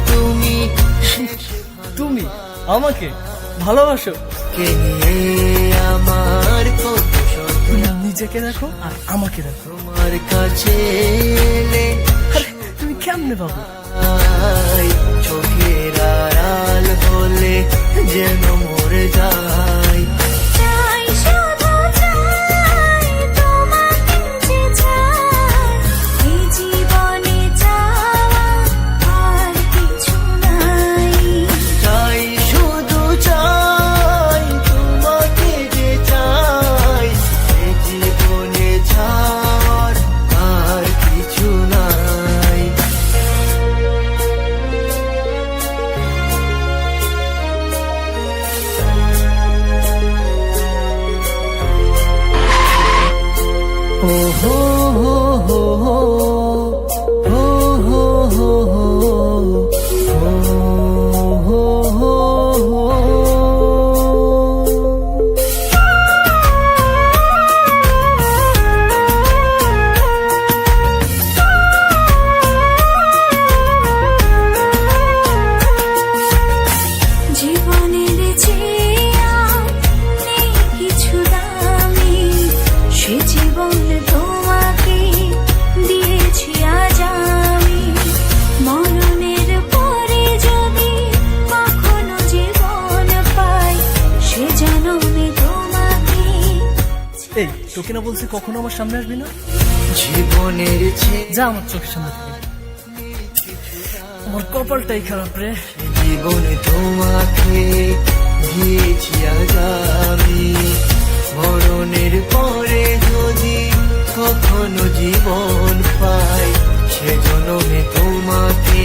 তুমি তুমি আমাকে ভালোবাসো? কে নিয়ে আমার কত স্বপ্ন, নিজেকে দেখো আর আমাকে দেখো। তোমার কাছে এলে আরে, তুমি কেমনে পাবো? চোখের আড়াল হলে যেন মরে যায়। চাই শুধু চাই তোমাকে যে চাই, এই জীবনে চাওয়া আর কিছু নাই। চাই শুধু চাই তোমাকে যে চাই, এ জীবনে চাওয়ার আর কিছু নাই। ও হো হো হো হো হো হো হো হো হো হো। জীবনের চেয়ে আর নেই কিছু দামি, সে জীবন তোমাকে দিয়েছি আজ আমি। মরণের পরে যদি কখনো জীবন পাই, সে জনমে তোমাকে। এই তোকে না বলছি কখনো আমার সামনে আসবি না? জীবনের যা আমার চোখের সামনে থেকে। আমার কপালটাই খারাপ রে। জীবনে তোমাকে দিয়েছি আজ আমি। মরণের পরে যদি কখনো জীবন পাই, সে জনমে তোমাকে